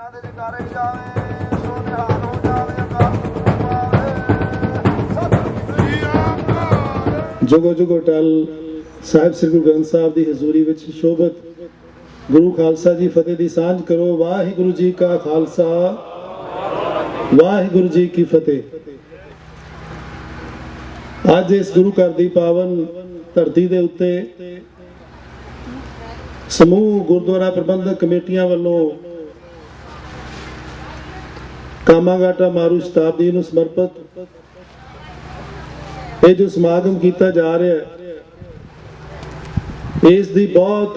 जुगो जुगो टल साहिब श्री गुरु ग्रंथ साहब की हजूरी विच शोभत गुरु खालसा जी फतेह दी सांझ करो। वाहिगुरु जी का खालसा वाहिगुरु जी की फतेह। अज इस गुरु घर दी पावन धरती दे उत्ते समूह गुरुद्वारा प्रबंधक कमेटियां वालों कामाघाटा मारू शताब्दी नूं समर्पित ये जो समागम किया जा रहा है, इस दी बहुत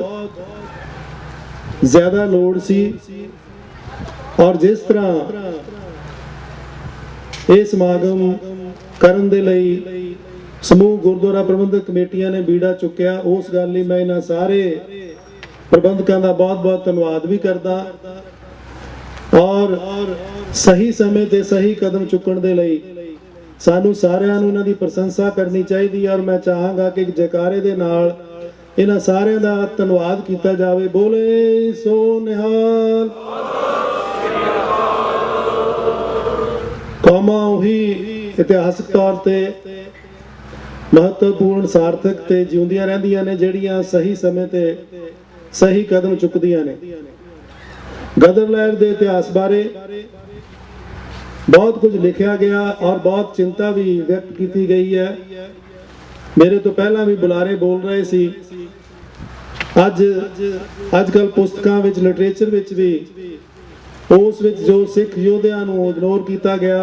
ज्यादा लोड़ सी। और जिस तरह ये समागम करन दे लई समूह गुरुद्वारा प्रबंधक कमेटियां ने बीड़ा चुक्या, उस गल लई मैं इन्हां सारे प्रबंधकों का बहुत बहुत धन्यवाद भी करदा। और सही समय ते सही कदम चुकण दे लई सानू सारिਆਂ ਨੂੰ ਇਹਨਾਂ ਦੀ ਪ੍ਰਸ਼ੰਸਾ ਕਰਨੀ ਚਾਹੀਦੀ ਹੈ। और मैं चाहांगा कि जयकारे दे नाल ਇਹਨਾਂ ਸਾਰਿਆਂ ਦਾ ਧੰਨਵਾਦ ਕੀਤਾ ਜਾਵੇ। ਬੋਲੇ ਸੋ ਨਿਹਾਲ। ਕੌਮਾਂ ਉਹੀ ਇਤਿਹਾਸਕ ਤੌਰ ਤੇ महत्वपूर्ण सार्थक ते जिउंदियां रहंदियां ने ਜਿਹੜੀਆਂ सही समय ते सही कदम चुकदियां ने। गदर लहर दे इतिहास बारे बहुत कुछ लिखा गया और बहुत चिंता भी व्यक्त की गई है। मेरे तो पहला भी बुलारे बोल रहे सी, अजकल पुस्तकां विच लिटरेचर विच भी उस विच जो सिख योद्धियां नूं इग्नोर किया गया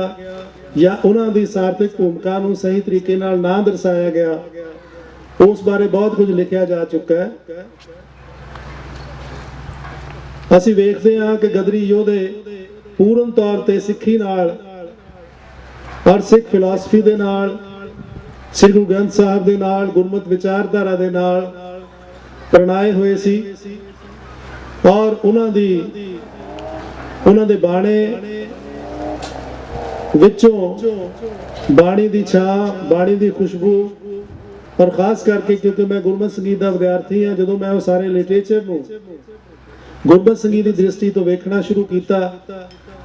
या उन्हां दी सार्थक भूमिका नूं सही तरीके नाल ना दर्शाया गया, उस बारे बहुत कुछ लिखा जा चुका है। असीं वेखदे हां कि गदरी योधे पूर्ण तौर ते सिੱਖੀ नाल और सिख फिलासफी दे नाल श्री गुरु ग्रंथ साहब दे नाल गुरमत विचारधारा दे नाल प्रणाए हुए सी। और उन्हां दे बाणे विचों बाणी दी छां, बाणी दी खुशबू, और खास करके क्योंकि मैं गुरमत संगीत का विद्यार्थी हाँ, जो मैं वो सारे लिटरेचर नूं गुरमत संगीत की दृष्टि तो वेखना शुरू किया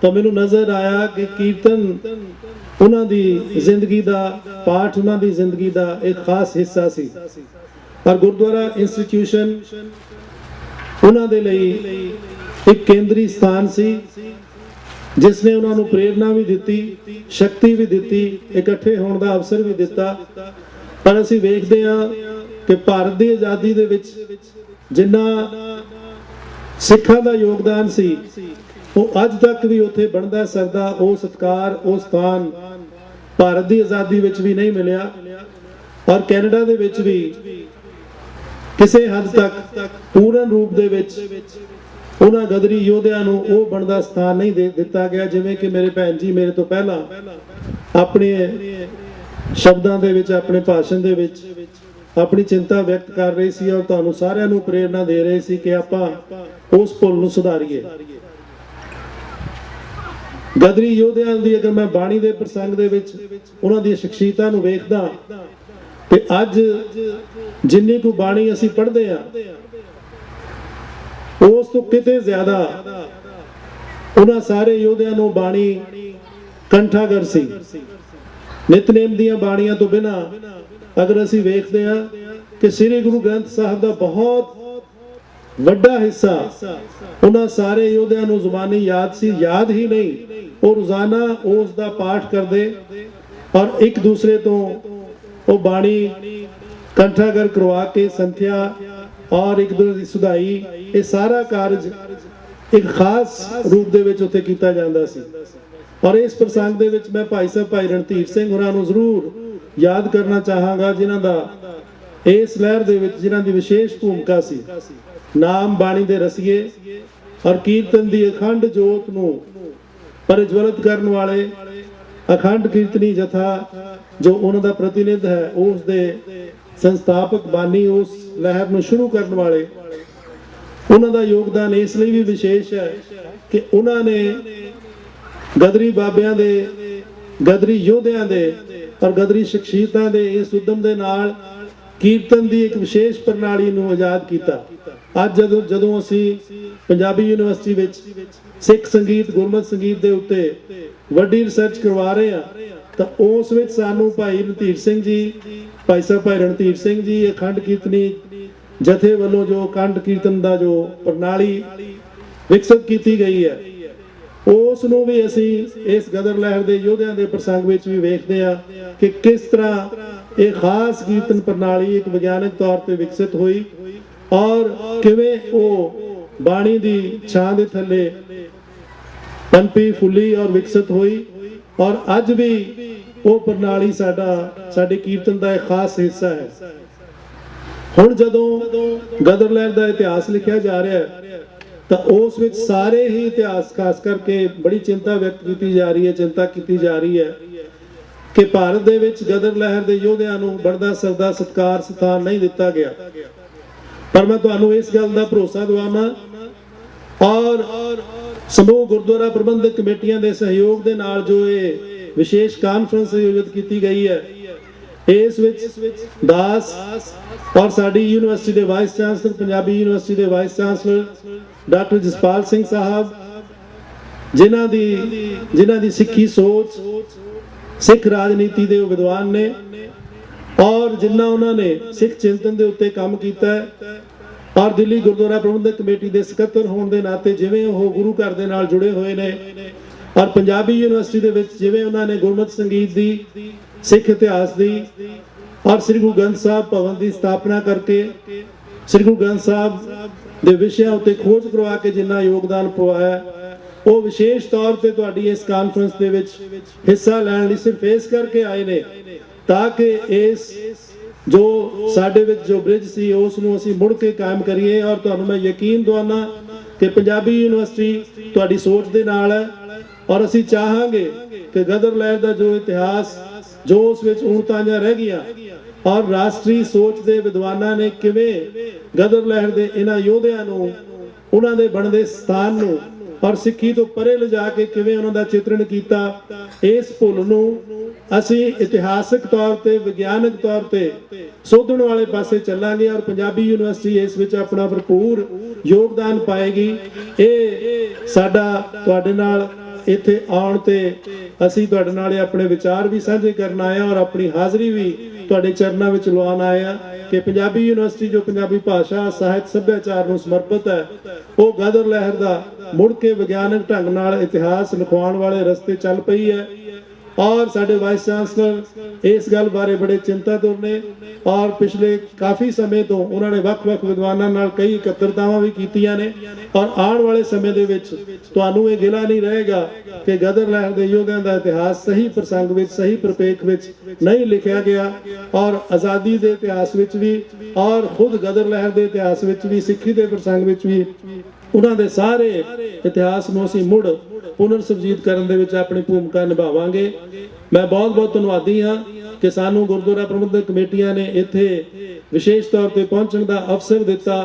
तो मैनू नजर आया कि कीर्तन उन्हां दी जिंदगी दा, पाठ उन्हां दी जिंदगी दा एक खास हिस्सा सी। और गुरुद्वारा इंस्टीट्यूशन उन्हां दे लई एक केंद्री स्थान सी, जिसने उन्होंने प्रेरणा भी दी, शक्ति भी दी, इकट्ठे होने का अवसर भी दिता। पर असीं वेखदे हां कि भारत की आज़ादी दे विच जिन्ना सिखां दा योगदान सी वो अज तक भी उत्थे बनदा सरदा वो सत्कार वो स्थान भारत की आज़ादी विच भी नहीं मिलिया। और कैनेडा दे विच भी किसी हद तक पूर्ण रूप दे विच उन्हां गदरी योद्धियां नूं वो बनदा स्थान नहीं दिता गया। जिवें कि मेरे भैन जी मेरे तो पहला अपने शब्दां दे विच अपने भाषण दे विच अपनी चिंता व्यक्त कर रहे सी और तुहानूं सारिआं नूं प्रेरणा दे रहे सी कि आपां उस भुल नूं सुधारीए। गदरी योद्धियां दी अगर मैं बाणी दे प्रसंग दे विच उन्हां दी शख्सियतां नूं वेखदा ते अज जिन्नी को बाणी असीं पढ़दे हां उस तो किते ज्यादा उन्हां सारे योद्धियां नूं बाणी कंठागर सी। नितनेम दीआं बाणियां तो बिना अगर असीं वेखदे हां कि श्री गुरु ग्रंथ साहब दा बहुत वड्डा हिस्सा उन्हां सारे योद्धियां नूं जुबानी याद सी, याद ही नहीं वो रोजाना उस दा पाठ करदे और एक दूसरे तो वो बाणी कंठागर करवा के संथ्या और एक दूसरे की सुधाई ये सारा कार्य एक खास रूप दे विच उत्थे कीता जांदा सी। और इस प्रसंग दे विच मैं भाई साहब भाई रणधीर सिंह होरां नूं जरूर याद करना चाहांगा, जिन्हां दा इस लहर दे विच जिन्हां दी विशेष भूमिका सी। नाम बाणी दे रसीए और कीर्तन दी अखंड जोत नूं प्रज्वलित करने वाले अखंड कीर्तनी जथा जो उन्हां दा प्रतिनिध है उस दे संस्थापक बानी उस लहर नूं शुरू करने वाले उन्हां दा योगदान इसलिए भी विशेष है कि उन्होंने गदरी बाबियां दे गदरी योद्धियां दे और गदरी शख्सियतां दे इस उद्यम दे नाल ਕੀਰਤਨ ਦੀ ਇੱਕ ਵਿਸ਼ੇਸ਼ ਪ੍ਰਣਾਲੀ ਨੂੰ ਆਜ਼ਾਦ ਕੀਤਾ। ਅੱਜ ਜਦੋਂ ਅਸੀਂ ਪੰਜਾਬੀ ਯੂਨੀਵਰਸਿਟੀ ਵਿੱਚ ਸਿੱਖ ਸੰਗੀਤ ਗੁਰਮਤਿ ਸੰਗੀਤ ਦੇ ਉੱਤੇ ਵੱਡੀ ਰਿਸਰਚ ਕਰਵਾ ਰਹੇ ਹਾਂ ਤਾਂ ਉਸ ਵਿੱਚ ਸਾਨੂੰ ਭਾਈ ਰਣਧੀਰ ਸਿੰਘ ਜੀ, ਭਾਈ ਸਾਹਿਬ ਭਾਈ ਰਣਧੀਰ ਸਿੰਘ ਜੀ ਅਖੰਡ ਕੀਰਤਨੀ ਜਥੇ ਵੱਲੋਂ ਜੋ ਅਖੰਡ ਕੀਰਤਨ ਦਾ ਜੋ ਪ੍ਰਣਾਲੀ ਵਿਕਸਿਤ ਕੀਤੀ ਗਈ ਹੈ ਉਸ ਨੂੰ ਵੀ ਅਸੀਂ ਇਸ ਗਦਰ ਲਹਿਰ ਦੇ ਯੋਧਿਆਂ ਦੇ ਪ੍ਰਸੰਗ ਵਿੱਚ ਵੀ ਵੇਖਦੇ ਹਾਂ ਕਿ ਕਿਸ ਤਰ੍ਹਾਂ ਇਹ ਖਾਸ ਕੀਰਤਨ ਪ੍ਰਣਾਲੀ ਇੱਕ ਵਿਗਿਆਨਕ ਤੌਰ ਤੇ ਵਿਕਸਿਤ ਹੋਈ ਔਰ ਕਿਵੇਂ ਉਹ ਬਾਣੀ ਦੀ ਛਾਂ ਦੇ ਥੱਲੇ ਪਨਪੀ ਫੁੱਲੀ ਔਰ ਵਿਕਸਿਤ ਹੋਈ ਔਰ ਅੱਜ ਵੀ ਉਹ ਪ੍ਰਣਾਲੀ ਸਾਡੇ ਕੀਰਤਨ ਦਾ ਇੱਕ ਖਾਸ ਹਿੱਸਾ ਹੈ। ਹੁਣ ਜਦੋਂ ਗਦਰ ਲਹਿਰ ਦਾ ਇਤਿਹਾਸ ਲਿਖਿਆ ਜਾ ਰਿਹਾ ਹੈ ਤਾਂ ਉਸ ਵਿੱਚ ਸਾਰੇ ਹੀ ਇਤਿਹਾਸ ਖਾਸ ਕਰਕੇ ਬੜੀ ਚਿੰਤਾ ਵਿਅਕਤ ਕੀਤੀ ਜਾ ਰਹੀ ਹੈ, ਚਿੰਤਾ ਕੀਤੀ ਜਾ ਰਹੀ ਹੈ ਕਿ ਭਾਰਤ ਦੇ ਵਿੱਚ ਗਦਰ ਲਹਿਰ ਦੇ ਯੋਧਿਆਂ ਨੂੰ ਬਣਦਾ ਸਰਦਾ ਸਤਿਕਾਰ ਸਥਾਨ ਨਹੀਂ ਦਿੱਤਾ ਗਿਆ। ਪਰ ਮੈਂ ਤੁਹਾਨੂੰ ਇਸ ਗੱਲ ਦਾ ਭਰੋਸਾ ਦਿਵਾਵਾਂ ਔਰ ਸਮੂਹ ਗੁਰਦੁਆਰਾ ਪ੍ਰਬੰਧਕ ਕਮੇਟੀਆਂ ਦੇ ਸਹਿਯੋਗ ਦੇ ਨਾਲ ਜੋ ਇਹ ਵਿਸ਼ੇਸ਼ ਕਾਨਫਰੰਸ ਆਯੋਜਿਤ ਕੀਤੀ ਗਈ ਹੈ ਇਸ ਵਿੱਚ ਦਾਸ ਔਰ ਸਾਡੀ ਯੂਨੀਵਰਸਿਟੀ ਦੇ ਵਾਈਸ ਚਾਂਸਲਰ, ਪੰਜਾਬੀ ਯੂਨੀਵਰਸਿਟੀ ਦੇ vice chancellor doctor Jaspal Singh Sahib ਜਿਨ੍ਹਾਂ ਦੀ ਸਿੱਖੀ ਸੋਚ ਸਿੱਖ ਰਾਜਨੀਤੀ ਦੇ ਵਿਦਵਾਨ ਨੇ ਔਰ ਜਿਨ੍ਹਾਂ ਉਹਨਾਂ ਨੇ ਸਿੱਖ ਚਿੰਤਨ ਦੇ ਉੱਤੇ ਕੰਮ ਕੀਤਾ ਹੈ ਔਰ ਦਿੱਲੀ ਗੁਰਦੁਆਰਾ ਪ੍ਰਬੰਧਕ ਕਮੇਟੀ ਦੇ ਸਕੱਤਰ ਹੋਣ ਦੇ ਨਾਤੇ ਜਿਵੇਂ ਉਹ ਗੁਰੂ ਘਰ ਦੇ ਨਾਲ ਜੁੜੇ ਹੋਏ ਨੇ ਔਰ ਪੰਜਾਬੀ ਯੂਨੀਵਰਸਿਟੀ ਦੇ ਵਿੱਚ ਜਿਵੇਂ ਉਹਨਾਂ ਨੇ ਗੁਰਮਤਿ ਸੰਗੀਤ ਦੀ, ਸਿੱਖ ਇਤਿਹਾਸ ਦੀ ਔਰ ਸ੍ਰੀ ਗੁਰੂ ਗ੍ਰੰਥ ਸਾਹਿਬ ਭਵਨ ਦੀ ਸਥਾਪਨਾ ਕਰਕੇ ਸ੍ਰੀ ਗੁਰੂ ਗ੍ਰੰਥ ਸਾਹਿਬ ਦੇ ਵਿਸ਼ਿਆਂ ਉੱਤੇ ਖੋਜ ਕਰਵਾ ਕੇ ਜਿੰਨਾ ਯੋਗਦਾਨ ਪਵਾਇਆ ਉਹ ਵਿਸ਼ੇਸ਼ ਤੌਰ ਤੇ ਤੁਹਾਡੀ ਇਸ ਕਾਨਫਰੰਸ ਦੇ ਵਿੱਚ ਹਿੱਸਾ ਲੈਣ ਲਈ ਸਿਰਫ ਇਸ ਕਰਕੇ ਆਏ ਨੇ ਤਾਂ ਕਿ ਇਸ ਜੋ ਸਾਡੇ ਵਿੱਚ ਜੋ ਬ੍ਰਿਜ ਸੀ ਉਸ ਨੂੰ ਅਸੀਂ ਮੁੜ ਕੇ ਕਾਇਮ ਕਰੀਏ। ਔਰ ਤੁਹਾਨੂੰ ਮੈਂ ਯਕੀਨ ਦਿਵਾਉਣਾ ਕਿ ਪੰਜਾਬੀ ਯੂਨੀਵਰਸਿਟੀ ਤੁਹਾਡੀ ਸੋਚ ਦੇ ਨਾਲ ਹੈ ਔਰ ਅਸੀਂ ਚਾਹਾਂਗੇ ਕਿ ਗਦਰ ਲਹਿਰ ਦਾ ਜੋ ਇਤਿਹਾਸ ਜੋ ਉਸ ਵਿੱਚ ਊਣਤਾਂਆਂ ਰਹਿ ਗਈਆਂ ਔਰ ਰਾਸ਼ਟਰੀ ਸੋਚ ਦੇ ਵਿਦਵਾਨਾਂ ਨੇ ਕਿਵੇਂ ਗਦਰ ਲਹਿਰ ਦੇ ਇਹਨਾਂ ਯੋਧਿਆਂ ਨੂੰ ਉਹਨਾਂ ਦੇ ਬਣਦੇ ਸਥਾਨ ਨੂੰ ਔਰ ਸਿੱਖੀ ਤੋਂ ਪਰੇ ਲਿਜਾ ਕੇ ਕਿਵੇਂ ਉਹਨਾਂ ਦਾ ਚਿਤਰਣ ਕੀਤਾ, ਇਸ ਭੁੱਲ ਨੂੰ ਅਸੀਂ ਇਤਿਹਾਸਕ ਤੌਰ ਤੇ ਵਿਗਿਆਨਕ ਤੌਰ ਤੇ ਸੋਧਣ ਵਾਲੇ ਪਾਸੇ ਚੱਲਾਂਗੇ ਔਰ ਪੰਜਾਬੀ ਯੂਨੀਵਰਸਿਟੀ ਇਸ ਵਿੱਚ ਆਪਣਾ ਭਰਪੂਰ ਯੋਗਦਾਨ ਪਾਏਗੀ। ਇਹ ਸਾਡਾ ਤੁਹਾਡੇ ਨਾਲ ਇੱਥੇ ਆਉਣ ਤੇ ਅਸੀਂ ਤੁਹਾਡੇ ਨਾਲ ਆਪਣੇ ਵਿਚਾਰ ਵੀ ਸਾਂਝੇ ਕਰਨ ਆਏ ਔਰ ਆਪਣੀ ਹਾਜ਼ਰੀ ਵੀ ਤੁਹਾਡੇ ਚਰਨਾਂ ਵਿੱਚ ਲਵਾਉਣ ਆਏ ਆ ਕਿ ਪੰਜਾਬੀ ਯੂਨੀਵਰਸਿਟੀ ਜੋ ਪੰਜਾਬੀ ਭਾਸ਼ਾ ਸਾਹਿਤ ਸੱਭਿਆਚਾਰ ਨੂੰ ਸਮਰਪਿਤ ਹੈ ਉਹ ਗਦਰ ਲਹਿਰ ਦਾ ਮੁੜ ਕੇ ਵਿਗਿਆਨਕ ਢੰਗ ਨਾਲ ਇਤਿਹਾਸ ਲਿਖਵਾਉਣ ਵਾਲੇ ਰਸਤੇ ਚੱਲ ਪਈ ਹੈ ਔਰ ਸਾਡੇ ਵਾਈਸ ਚਾਂਸਲਰ ਇਸ ਗੱਲ ਬਾਰੇ ਬੜੇ ਚਿੰਤਾਤੁਰ ਨੇ ਔਰ ਪਿਛਲੇ ਕਾਫੀ ਸਮੇਂ ਤੋਂ ਉਹਨਾਂ ਨੇ ਵੱਖ-ਵੱਖ ਵਿਦਵਾਨਾਂ ਨਾਲ ਕਈ ਇਕੱਤਰਤਾਵਾਂ ਵੀ ਕੀਤੀਆਂ ਨੇ ਔਰ ਆਉਣ ਵਾਲੇ ਸਮੇਂ ਦੇ ਵਿੱਚ ਤੁਹਾਨੂੰ ਇਹ ਗਿਲਾ ਨਹੀਂ ਰਹੇਗਾ ਕਿ ਗਦਰ ਲਹਿਰ ਦੇ ਯੋਧਿਆਂ ਦਾ ਇਤਿਹਾਸ ਸਹੀ ਪ੍ਰਸੰਗ ਵਿੱਚ ਸਹੀ ਪ੍ਰਪੇਖ ਵਿੱਚ ਨਹੀਂ ਲਿਖਿਆ ਗਿਆ ਔਰ ਆਜ਼ਾਦੀ ਦੇ ਇਤਿਹਾਸ ਵਿੱਚ ਵੀ ਔਰ ਖੁਦ ਗਦਰ ਲਹਿਰ ਦੇ ਇਤਿਹਾਸ ਵਿੱਚ ਵੀ ਸਿੱਖੀ ਦੇ ਪ੍ਰਸੰਗ ਵਿੱਚ ਵੀ ਉਹਨਾਂ ਦੇ ਸਾਰੇ ਇਤਿਹਾਸ ਨੂੰ ਅਸੀਂ ਮੁੜ ਪੁਨਰ ਸੁਰਜੀਤ ਕਰਨ ਦੇ ਵਿੱਚ ਆਪਣੀ ਭੂਮਿਕਾ ਨਿਭਾਵਾਂਗੇ। ਮੈਂ ਬਹੁਤ ਧੰਨਵਾਦੀ ਹਾਂ ਕਿ ਸਾਨੂੰ ਗੁਰਦੁਆਰਾ ਪ੍ਰਬੰਧਕ ਕਮੇਟੀਆਂ ਨੇ ਇੱਥੇ ਵਿਸ਼ੇਸ਼ ਤੌਰ ਤੇ ਪਹੁੰਚਣ ਦਾ ਅਵਸਰ ਦਿੱਤਾ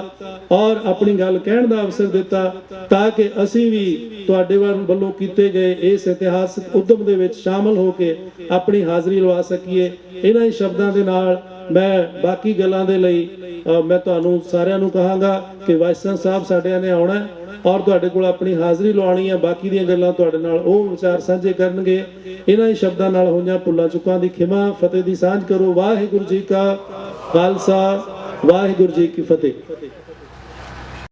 ਔਰ ਆਪਣੀ ਗੱਲ ਕਹਿਣ ਦਾ ਅਵਸਰ ਦਿੱਤਾ ਤਾਂ ਕਿ ਅਸੀਂ ਵੀ ਤੁਹਾਡੇ ਵੱਲੋਂ ਕੀਤੇ ਗਏ ਇਸ ਇਤਿਹਾਸਕ ਉਦਮ ਦੇ ਵਿੱਚ ਸ਼ਾਮਲ ਹੋ ਕੇ ਆਪਣੀ ਹਾਜ਼ਰੀ ਲਵਾ ਸਕੀਏ। ਇਹਨਾਂ ਹੀ ਸ਼ਬਦਾਂ ਦੇ ਨਾਲ ਮੈਂ ਬਾਕੀ ਗੱਲਾਂ ਦੇ ਲਈ ਮੈਂ ਤੁਹਾਨੂੰ ਸਾਰਿਆਂ ਨੂੰ ਕਹਾਂਗਾ ਕਿ ਵਾਈਸ ਚਾਂਸਲਰ ਸਾਹਿਬ ਸਾਡਿਆਂ ਨੇ ਆਉਣਾ ਔਰ ਤੁਹਾਡੇ ਕੋਲ ਆਪਣੀ ਹਾਜ਼ਰੀ ਲਵਾਉਣੀ ਹੈ। ਬਾਕੀ ਦੀਆਂ ਗੱਲਾਂ ਤੁਹਾਡੇ ਨਾਲ ਉਹ ਵਿਚਾਰ ਸਾਂਝੇ ਕਰਨਗੇ। ਇਹਨਾਂ ਹੀ ਸ਼ਬਦਾਂ ਨਾਲ ਹੋਈਆਂ ਭੁੱਲਾਂ ਚੁੱਕਾਂ ਦੀ ਖਿਮਾ ਫਤਿਹ ਦੀ ਸਾਂਝ ਕਰੋ। ਵਾਹਿਗੁਰੂ ਜੀ ਕਾ ਖਾਲਸਾ, ਵਾਹਿਗੁਰੂ ਜੀ ਕੀ ਫਤਿਹ।